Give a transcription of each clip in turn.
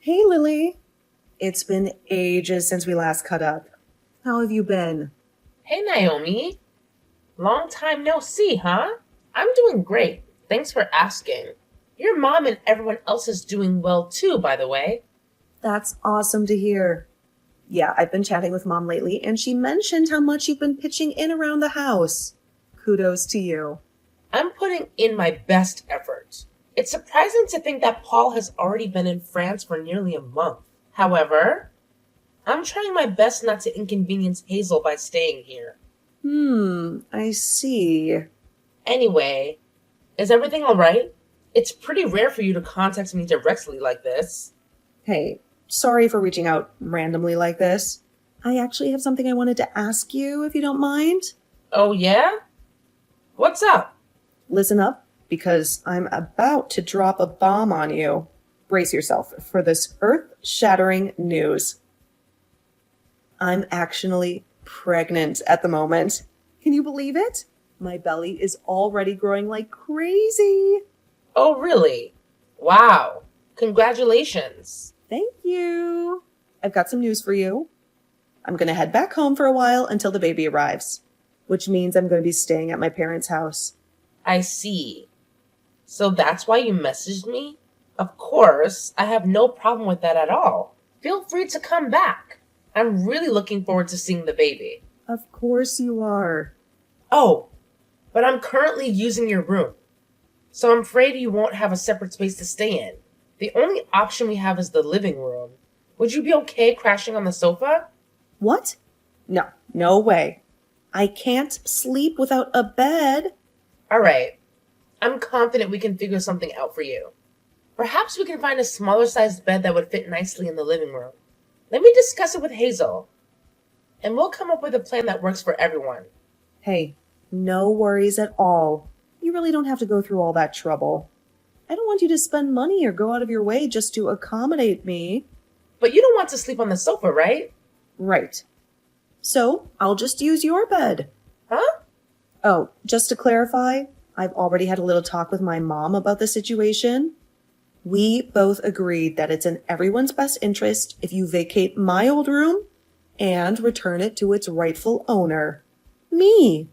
Hey, Lily. It's been ages since we last caught up. How have you been? Hey Naomi, long time no see, huh? I'm doing great. Thanks for asking. Your mom and everyone else is doing well too, by the way. That's awesome to hear. Yeah, I've been chatting with Mom lately, and she mentioned how much you've been pitching in around the house. Kudos to you. I'm putting in my best effort. It's surprising to think that Paul has already been in France for nearly a month. However, I'm trying my best not to inconvenience Hazel by staying here. I see. Anyway, is everything alright? It's pretty rare for you to contact me directly like this. Hey, sorry for reaching out randomly like this. I actually have something I wanted to ask you, if you don't mind. Oh yeah? What's up? Listen up, because I'm about to drop a bomb on you. Brace yourself for this earth-shattering news. I'm actually pregnant at the moment. Can you believe it? My belly is already growing like crazy. Oh, really? Wow. Congratulations. Thank you. I've got some news for you. I'm going to head back home for a while until the baby arrives, which means I'm going to be staying at my parents' house. I see. So that's why you messaged me? Of course, I have no problem with that at all. Feel free to come back. I'm really looking forward to seeing the baby. Of course you are. Oh, but I'm currently using your room, so I'm afraid you won't have a separate space to stay in. The only option we have is the living room. Would you be okay crashing on the sofa? What? No, no way. I can't sleep without a bed. Alright, I'm confident we can figure something out for you. Perhaps we can find a smaller sized bed that would fit nicely in the living room. Let me discuss it with Hazel, and we'll come up with a plan that works for everyone. Hey, no worries at all. You really don't have to go through all that trouble. I don't want you to spend money or go out of your way just to accommodate me. But you don't want to sleep on the sofa, right? Right. So, I'll just use your bed. Huh? Oh, just to clarify, I've already had a little talk with my mom about the situation. We both agreed that it's in everyone's best interest if you vacate my old room and return it to its rightful owner, me.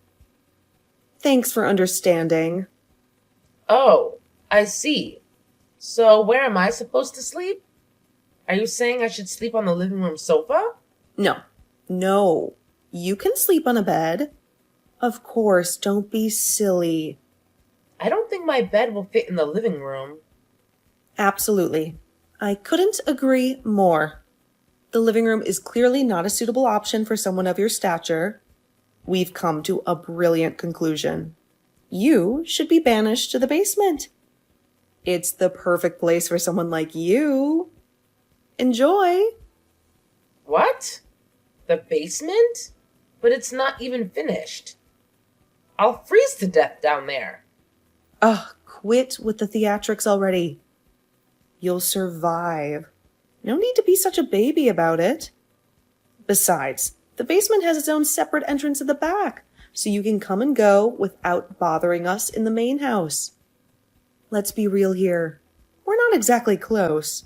Thanks for understanding. Oh, I see. So where am I supposed to sleep? Are you saying I should sleep on the living room sofa? No, no. You can sleep on a bed. Of course, don't be silly. I don't think my bed will fit in the living room. Absolutely. I couldn't agree more. The living room is clearly not a suitable option for someone of your stature. We've come to a brilliant conclusion. You should be banished to the basement. It's the perfect place for someone like you. Enjoy. What? The basement? But it's not even finished. I'll freeze to death down there. Ugh, quit with the theatrics already. You'll survive. No need to be such a baby about it. Besides, the basement has its own separate entrance at the back, so you can come and go without bothering us in the main house. Let's be real here. We're not exactly close.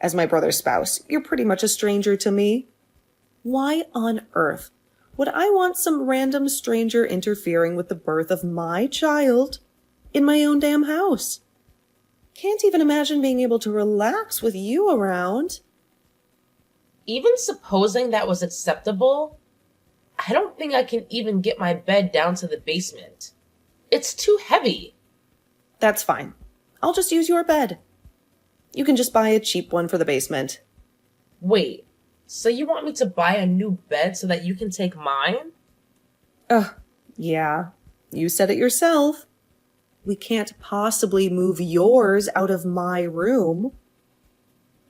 As my brother's spouse, you're pretty much a stranger to me. Why on earth would I want some random stranger interfering with the birth of my child in my own damn house? Can't even imagine being able to relax with you around. Even supposing that was acceptable, I don't think I can even get my bed down to the basement. It's too heavy. That's fine. I'll just use your bed. You can just buy a cheap one for the basement. Wait, so you want me to buy a new bed so that you can take mine? Ugh, yeah. You said it yourself. We can't possibly move yours out of my room.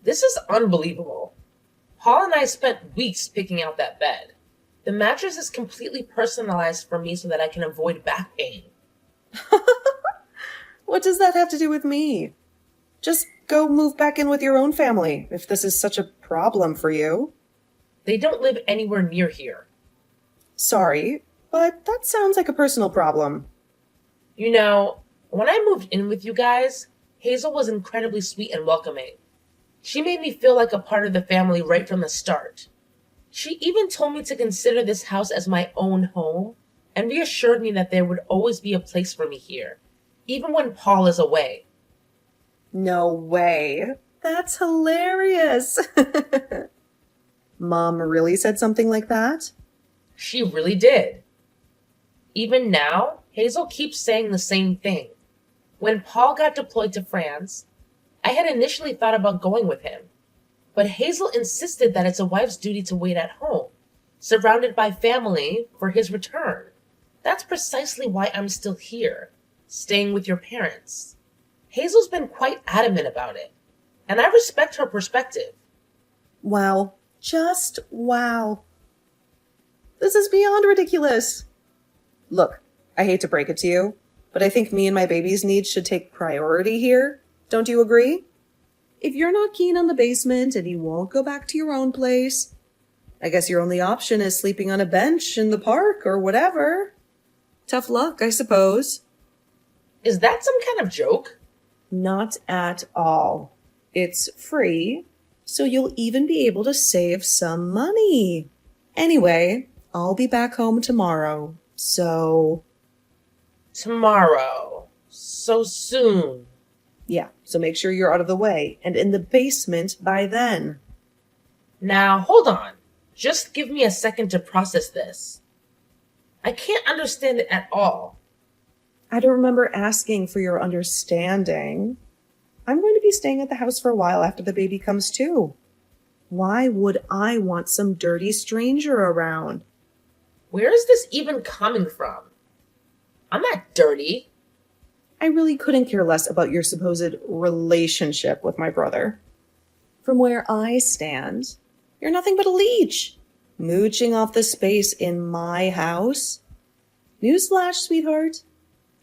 This is unbelievable. Paul and I spent weeks picking out that bed. The mattress is completely personalized for me so that I can avoid back pain. What does that have to do with me? Just go move back in with your own family if this is such a problem for you. They don't live anywhere near here. Sorry, but that sounds like a personal problem. You know, when I moved in with you guys, Hazel was incredibly sweet and welcoming. She made me feel like a part of the family right from the start. She even told me to consider this house as my own home and reassured me that there would always be a place for me here, even when Paul is away. No way. That's hilarious. Mom really said something like that? She really did. Even now, Hazel keeps saying the same thing. When Paul got deployed to France, I had initially thought about going with him, but Hazel insisted that it's a wife's duty to wait at home, surrounded by family, for his return. That's precisely why I'm still here, staying with your parents. Hazel's been quite adamant about it, and I respect her perspective. Wow. Just wow. This is beyond ridiculous. Look, I hate to break it to you, but I think me and my baby's needs should take priority here. Don't you agree? If you're not keen on the basement and you won't go back to your own place, I guess your only option is sleeping on a bench in the park or whatever. Tough luck, I suppose. Is that some kind of joke? Not at all. It's free, so you'll even be able to save some money. Anyway, I'll be back home tomorrow, so... Tomorrow. So soon. Yeah, so make sure you're out of the way and in the basement by then. Now, hold on. Just give me a second to process this. I can't understand it at all. I don't remember asking for your understanding. I'm going to be staying at the house for a while after the baby comes too. Why would I want some dirty stranger around? Where is this even coming from? I'm not dirty. I really couldn't care less about your supposed relationship with my brother. From where I stand, you're nothing but a leech, mooching off the space in my house. Newsflash, sweetheart.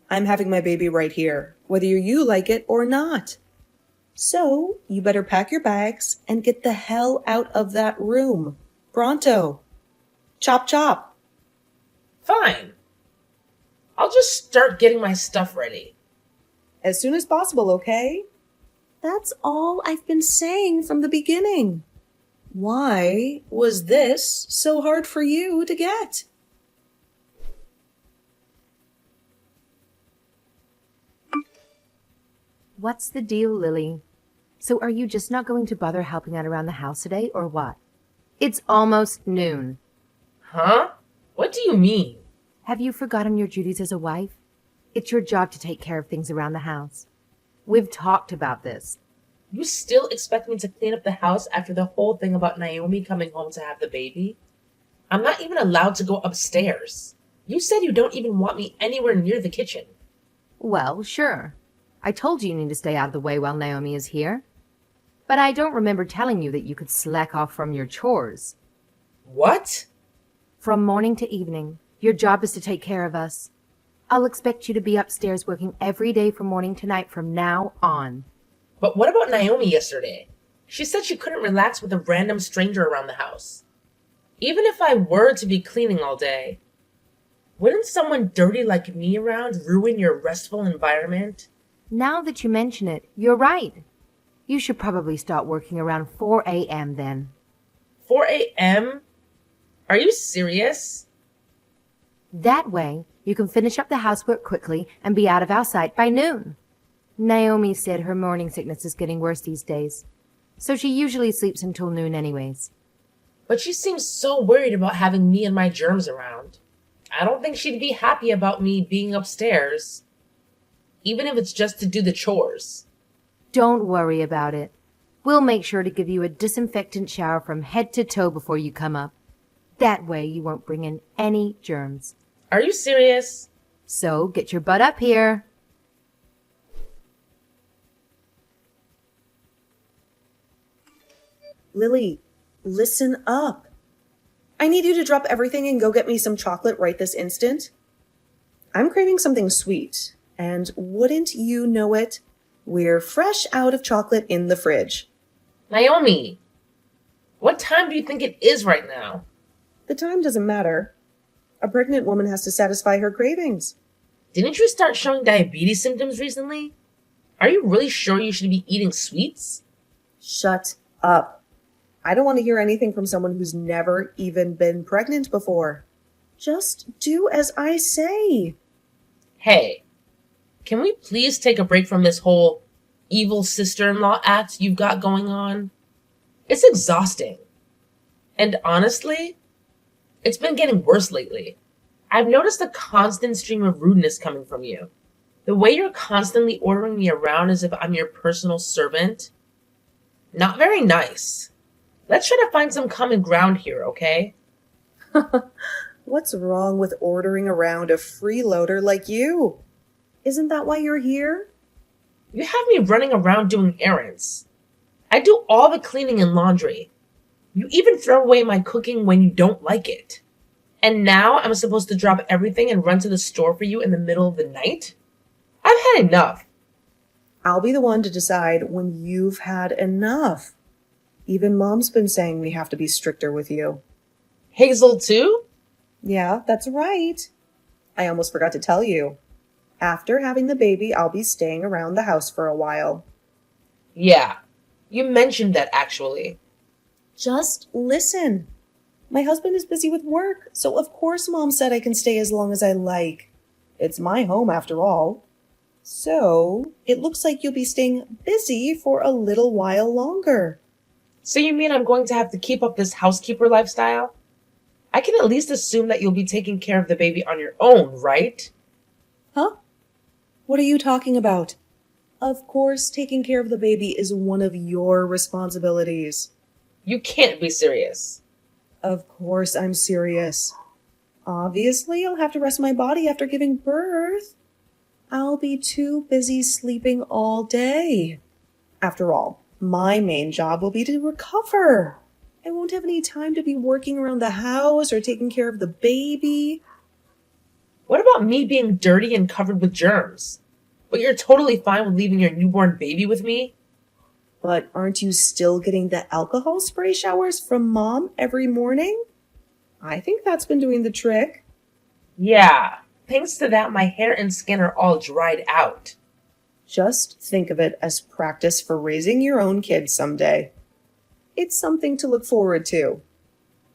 I'm having my baby right here, whether you like it or not. So, you better pack your bags and get the hell out of that room. Pronto. Chop chop. Fine. I'll just start getting my stuff ready. As soon as possible, okay? That's all I've been saying from the beginning. Why was this so hard for you to get? What's the deal, Lily? So are you just not going to bother helping out around the house today, or what? It's almost noon. Huh? What do you mean? Have you forgotten your duties as a wife? It's your job to take care of things around the house. We've talked about this. You still expect me to clean up the house after the whole thing about Naomi coming home to have the baby? I'm not even allowed to go upstairs. You said you don't even want me anywhere near the kitchen. Well, sure. I told you need to stay out of the way while Naomi is here. But I don't remember telling you that you could slack off from your chores. What? From morning to evening, your job is to take care of us. I'll expect you to be upstairs working every day from morning to night from now on. But what about Naomi yesterday? She said she couldn't relax with a random stranger around the house. Even if I were to be cleaning all day, wouldn't someone dirty like me around ruin your restful environment? Now that you mention it, you're right. You should probably start working around 4 a.m. then. 4 a.m.? Are you serious? That way, you can finish up the housework quickly and be out of our sight by noon. Naomi said her morning sickness is getting worse these days, so she usually sleeps until noon anyways. But she seems so worried about having me and my germs around. I don't think she'd be happy about me being upstairs, even if it's just to do the chores. Don't worry about it. We'll make sure to give you a disinfectant shower from head to toe before you come up. That way you won't bring in any germs. Are you serious? So get your butt up here. Lily, listen up. I need you to drop everything and go get me some chocolate right this instant. I'm craving something sweet, and wouldn't you know it, we're fresh out of chocolate in the fridge. Naomi, what time do you think it is right now? The time doesn't matter. A pregnant woman has to satisfy her cravings. Didn't you start showing diabetes symptoms recently? Are you really sure you should be eating sweets? Shut up. I don't want to hear anything from someone who's never even been pregnant before. Just do as I say. Hey, can we please take a break from this whole evil sister-in-law act you've got going on? It's exhausting. And honestly, it's been getting worse lately. I've noticed a constant stream of rudeness coming from you. The way you're constantly ordering me around as if I'm your personal servant. Not very nice. Let's try to find some common ground here, okay? What's wrong with ordering around a freeloader like you? Isn't that why you're here? You have me running around doing errands. I do all the cleaning and laundry. You even throw away my cooking when you don't like it. And now I'm supposed to drop everything and run to the store for you in the middle of the night? I've had enough. I'll be the one to decide when you've had enough. Even Mom's been saying we have to be stricter with you. Hazel too? Yeah, that's right. I almost forgot to tell you. After having the baby, I'll be staying around the house for a while. Yeah, you mentioned that actually. Just listen. My husband is busy with work, so of course Mom said I can stay as long as I like. It's my home after all. So, it looks like you'll be staying busy for a little while longer. So you mean I'm going to have to keep up this housekeeper lifestyle? I can at least assume that you'll be taking care of the baby on your own, right? Huh? What are you talking about? Of course, taking care of the baby is one of your responsibilities. You can't be serious. Of course I'm serious. Obviously, I'll have to rest my body after giving birth. I'll be too busy sleeping all day. After all, my main job will be to recover. I won't have any time to be working around the house or taking care of the baby. What about me being dirty and covered with germs? But you're totally fine with leaving your newborn baby with me? But aren't you still getting the alcohol spray showers from Mom every morning? I think that's been doing the trick. Yeah, thanks to that, my hair and skin are all dried out. Just think of it as practice for raising your own kids someday. It's something to look forward to.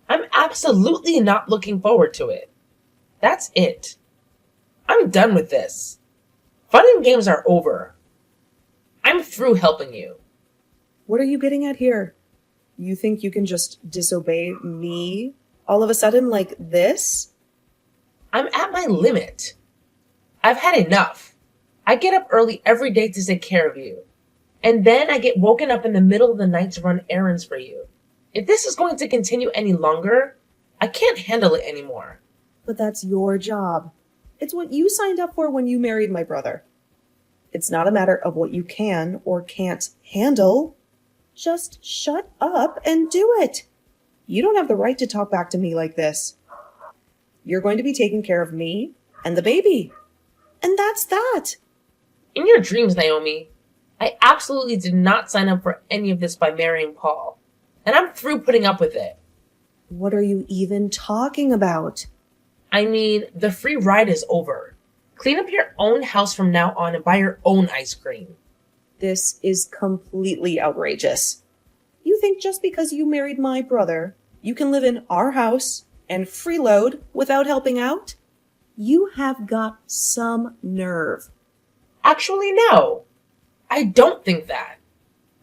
I'm absolutely not looking forward to it. That's it. I'm done with this. Fun and games are over. I'm through helping you. What are you getting at here? You think you can just disobey me all of a sudden like this? I'm at my limit. I've had enough. I get up early every day to take care of you. And then I get woken up in the middle of the night to run errands for you. If this is going to continue any longer, I can't handle it anymore. But that's your job. It's what you signed up for when you married my brother. It's not a matter of what you can or can't handle. Just shut up and do it. You don't have the right to talk back to me like this. You're going to be taking care of me and the baby. And that's that. In your dreams, Naomi, I absolutely did not sign up for any of this by marrying Paul. And I'm through putting up with it. What are you even talking about? I mean, the free ride is over. Clean up your own house from now on and buy your own ice cream. This is completely outrageous. You think just because you married my brother, you can live in our house and freeload without helping out? You have got some nerve. Actually, no. I don't think that.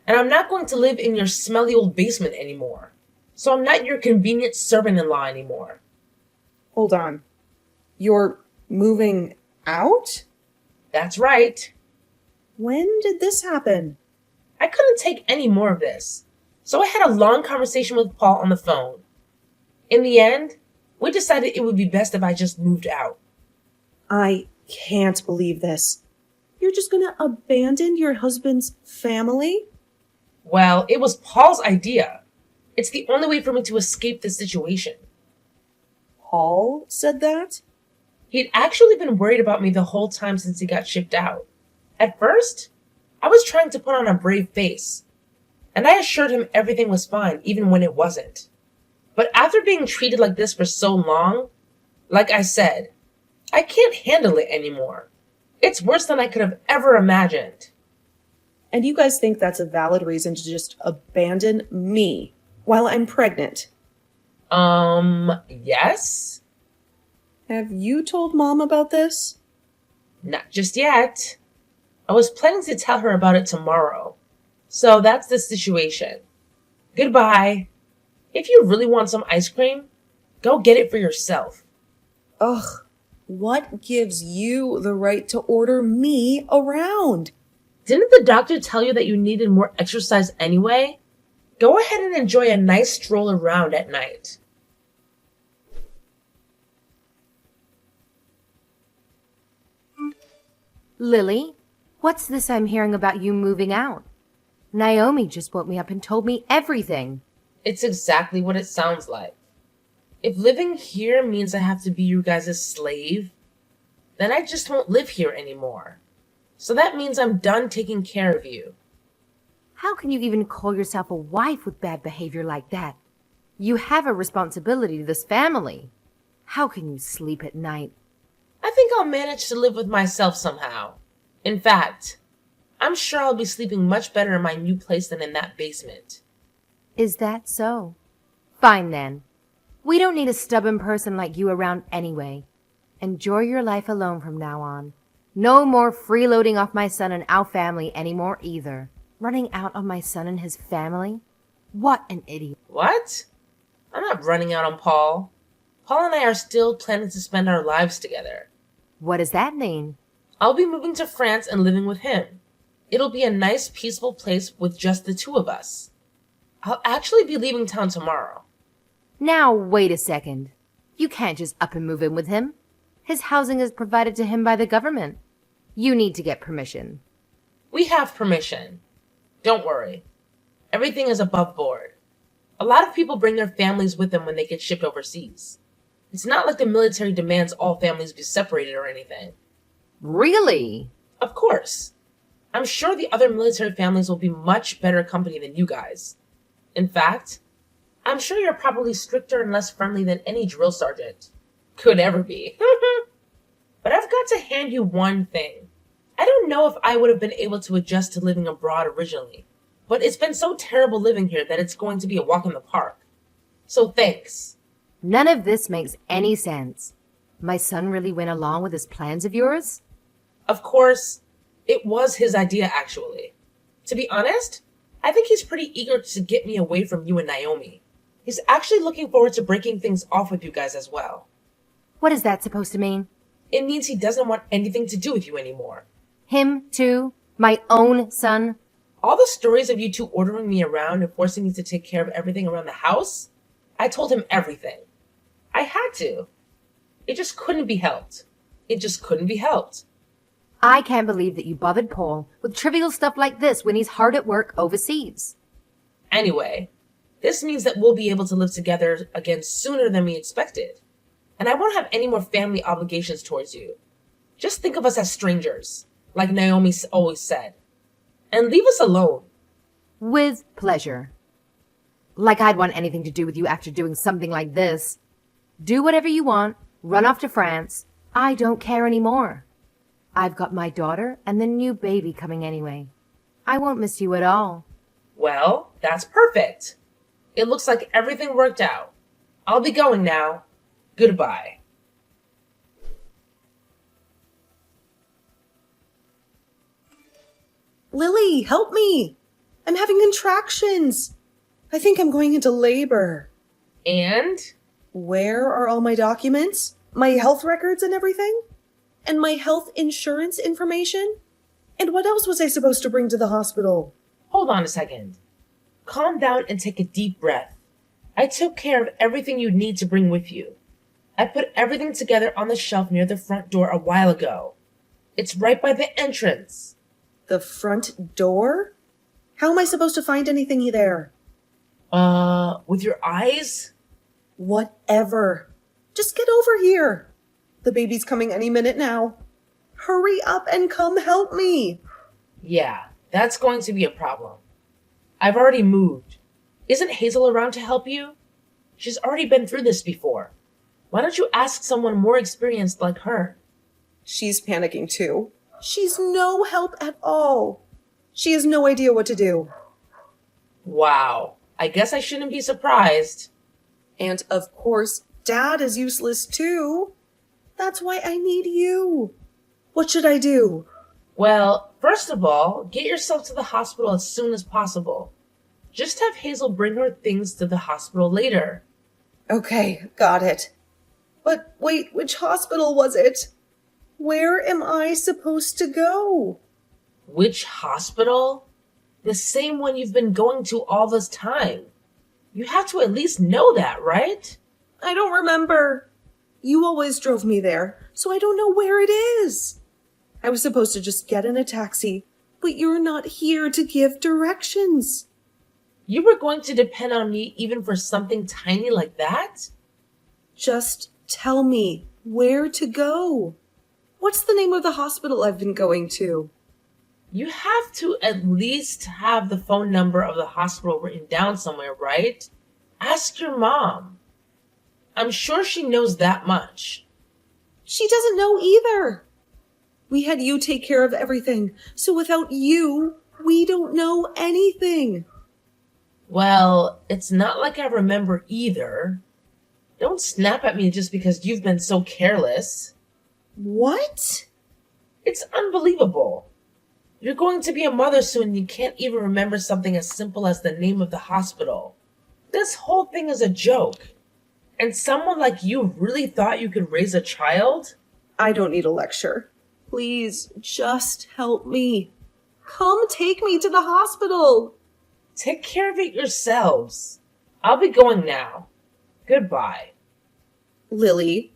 And I'm not going to live in your smelly old basement anymore. So I'm not your convenient servant-in-law anymore. Hold on. You're moving out? That's right. When did this happen? I couldn't take any more of this. So I had a long conversation with Paul on the phone. In the end, we decided it would be best if I just moved out. I can't believe this. You're just gonna abandon your husband's family? Well, it was Paul's idea. It's the only way for me to escape this situation. Paul said that? He'd actually been worried about me the whole time since he got shipped out. At first, I was trying to put on a brave face, and I assured him everything was fine even when it wasn't. But after being treated like this for so long, like I said, I can't handle it anymore. It's worse than I could have ever imagined. And you guys think that's a valid reason to just abandon me while I'm pregnant? Yes? Have you told Mom about this? Not just yet. I was planning to tell her about it tomorrow. So that's the situation. Goodbye. If you really want some ice cream, go get it for yourself. Ugh, what gives you the right to order me around? Didn't the doctor tell you that you needed more exercise anyway? Go ahead and enjoy a nice stroll around at night. Lily, what's this I'm hearing about you moving out? Naomi just woke me up and told me everything. It's exactly what it sounds like. If living here means I have to be you guys' slave, then I just won't live here anymore. So that means I'm done taking care of you. How can you even call yourself a wife with bad behavior like that? You have a responsibility to this family. How can you sleep at night? I think I'll manage to live with myself somehow. In fact, I'm sure I'll be sleeping much better in my new place than in that basement. Is that so? Fine then. We don't need a stubborn person like you around anyway. Enjoy your life alone from now on. No more freeloading off my son and our family anymore either. Running out on my son and his family? What an idiot. What? I'm not running out on Paul. Paul and I are still planning to spend our lives together. What does that mean? I'll be moving to France and living with him. It'll be a nice, peaceful place with just the two of us. I'll actually be leaving town tomorrow. Now, wait a second. You can't just up and move in with him. His housing is provided to him by the government. You need to get permission. We have permission. Don't worry. Everything is above board. A lot of people bring their families with them when they get shipped overseas. It's not like the military demands all families be separated or anything. Really? Of course. I'm sure the other military families will be much better company than you guys. In fact, I'm sure you're probably stricter and less friendly than any drill sergeant could ever be. But I've got to hand you one thing. I don't know if I would have been able to adjust to living abroad originally, but it's been so terrible living here that it's going to be a walk in the park. So thanks. None of this makes any sense. My son really went along with his plans of yours? Of course, it was his idea actually. To be honest, I think he's pretty eager to get me away from you and Naomi. He's actually looking forward to breaking things off with you guys as well. What is that supposed to mean? It means he doesn't want anything to do with you anymore. Him, too? My own son? All the stories of you two ordering me around and forcing me to take care of everything around the house, I told him everything. I had to. It just couldn't be helped. It just couldn't be helped. I can't believe that you bothered Paul with trivial stuff like this when he's hard at work overseas. Anyway, this means that we'll be able to live together again sooner than we expected. And I won't have any more family obligations towards you. Just think of us as strangers, like Naomi always said. And leave us alone. With pleasure. Like I'd want anything to do with you after doing something like this. Do whatever you want. Run off to France. I don't care anymore. I've got my daughter and the new baby coming anyway. I won't miss you at all. Well, that's perfect. It looks like everything worked out. I'll be going now. Goodbye. Lily, help me! I'm having contractions. I think I'm going into labor. And? Where are all my documents? My health records and everything? And my health insurance information? And what else was I supposed to bring to the hospital? Hold on a second. Calm down and take a deep breath. I took care of everything you need to bring with you. I put everything together on the shelf near the front door a while ago. It's right by the entrance. The front door? How am I supposed to find anything there? With your eyes? Whatever. Just get over here. The baby's coming any minute now. Hurry up and come help me. Yeah, that's going to be a problem. I've already moved. Isn't Hazel around to help you? She's already been through this before. Why don't you ask someone more experienced like her? She's panicking too. She's no help at all. She has no idea what to do. Wow. I guess I shouldn't be surprised. And of course, Dad is useless too. That's why I need you. What should I do? Well, first of all, get yourself to the hospital as soon as possible. Just have Hazel bring her things to the hospital later. Okay, got it. But wait, which hospital was it? Where am I supposed to go? Which hospital? The same one you've been going to all this time. You have to at least know that, right? I don't remember. You always drove me there, so I don't know where it is. I was supposed to just get in a taxi, but you're not here to give directions. You were going to depend on me even for something tiny like that? Just tell me where to go. What's the name of the hospital I've been going to? You have to at least have the phone number of the hospital written down somewhere, right? Ask your mom. I'm sure she knows that much. She doesn't know either. We had you take care of everything, so without you, we don't know anything. Well, it's not like I remember either. Don't snap at me just because you've been so careless. What? It's unbelievable. You're going to be a mother soon and you can't even remember something as simple as the name of the hospital. This whole thing is a joke. And someone like you really thought you could raise a child? I don't need a lecture. Please, just help me. Come take me to the hospital. Take care of it yourselves. I'll be going now. Goodbye. Lily.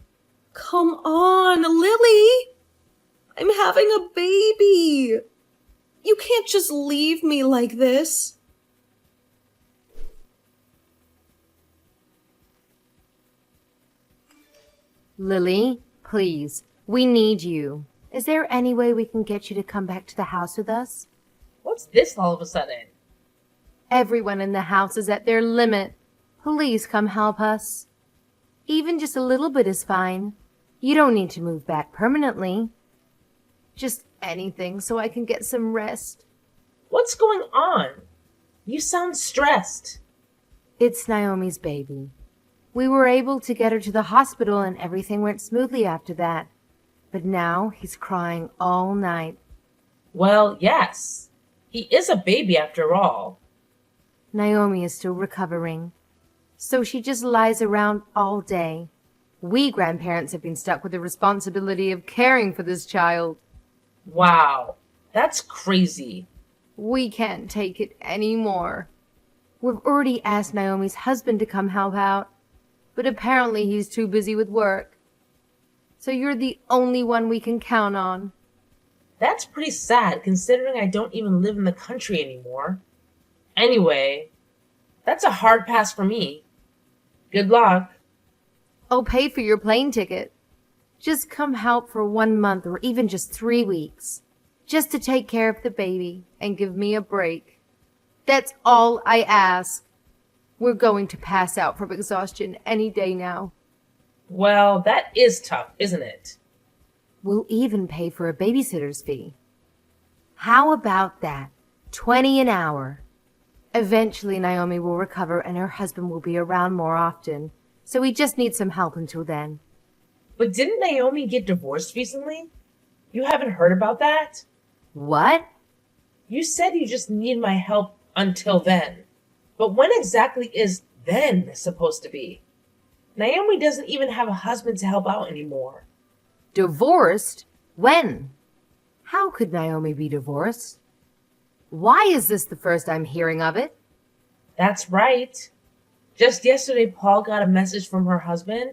Come on, Lily. I'm having a baby. You can't just leave me like this. Lily, please, we need you. Is there any way we can get you to come back to the house with us? What's this all of a sudden? Everyone in the house is at their limit. Please come help us. Even just a little bit is fine. You don't need to move back permanently. Just anything so I can get some rest. What's going on? You sound stressed. It's Naomi's baby. We were able to get her to the hospital and everything went smoothly after that. But now he's crying all night. Well, yes. He is a baby after all. Naomi is still recovering. So she just lies around all day. We grandparents have been stuck with the responsibility of caring for this child. Wow, that's crazy. We can't take it anymore. We've already asked Naomi's husband to come help out, but apparently he's too busy with work. So you're the only one we can count on. That's pretty sad considering I don't even live in the country anymore. Anyway, that's a hard pass for me. Good luck. I'll pay for your plane ticket. Just come help for 1 month or even just 3 weeks. Just to take care of the baby and give me a break. That's all I ask. We're going to pass out from exhaustion any day now. Well, that is tough, isn't it? We'll even pay for a babysitter's fee. How about that? 20 an hour. Eventually Naomi will recover and her husband will be around more often. So we just need some help until then. But didn't Naomi get divorced recently? You haven't heard about that? What? You said you just need my help until then. But when exactly is then supposed to be? Naomi doesn't even have a husband to help out anymore. Divorced? When? How could Naomi be divorced? Why is this the first I'm hearing of it? That's right. Just yesterday, Paul got a message from her husband,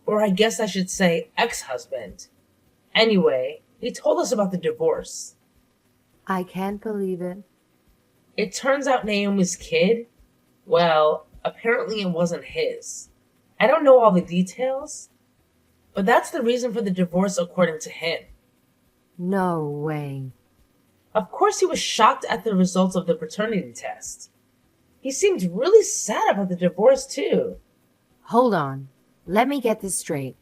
or I guess I should say ex-husband. Anyway, he told us about the divorce. I can't believe it. It turns out Naomi's kid, well, apparently it wasn't his. I don't know all the details, but that's the reason for the divorce according to him. No way. Of course he was shocked at the results of the paternity test. He seemed really sad about the divorce too. Hold on. Let me get this straight.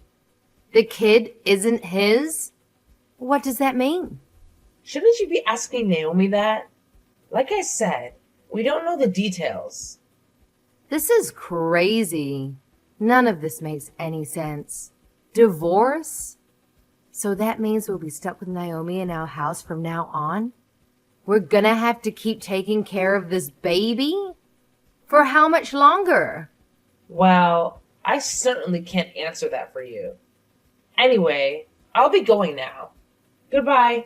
The kid isn't his? What does that mean? Shouldn't you be asking Naomi that? Like I said, we don't know the details. This is crazy. None of this makes any sense. Divorce? So that means we'll be stuck with Naomi in our house from now on? We're gonna have to keep taking care of this baby? For how much longer? Well, I certainly can't answer that for you. Anyway, I'll be going now. Goodbye.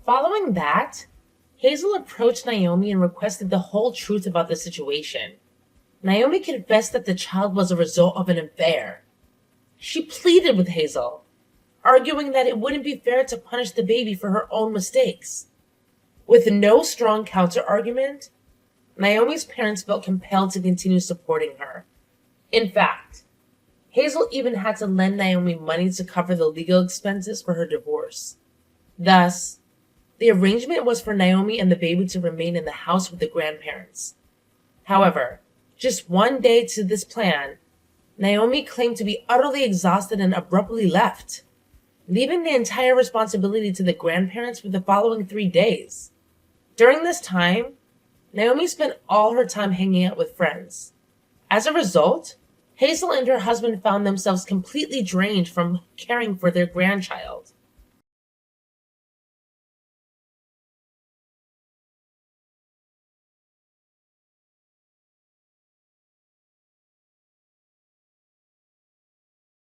Following that, Hazel approached Naomi and requested the whole truth about the situation. Naomi confessed that the child was a result of an affair. She pleaded with Hazel, arguing that it wouldn't be fair to punish the baby for her own mistakes. With no strong counter-argument, Naomi's parents felt compelled to continue supporting her. In fact, Hazel even had to lend Naomi money to cover the legal expenses for her divorce. Thus, the arrangement was for Naomi and the baby to remain in the house with the grandparents. However, just one day to this plan, Naomi claimed to be utterly exhausted and abruptly left, leaving the entire responsibility to the grandparents for the following 3 days. During this time, Naomi spent all her time hanging out with friends. As a result, Hazel and her husband found themselves completely drained from caring for their grandchild.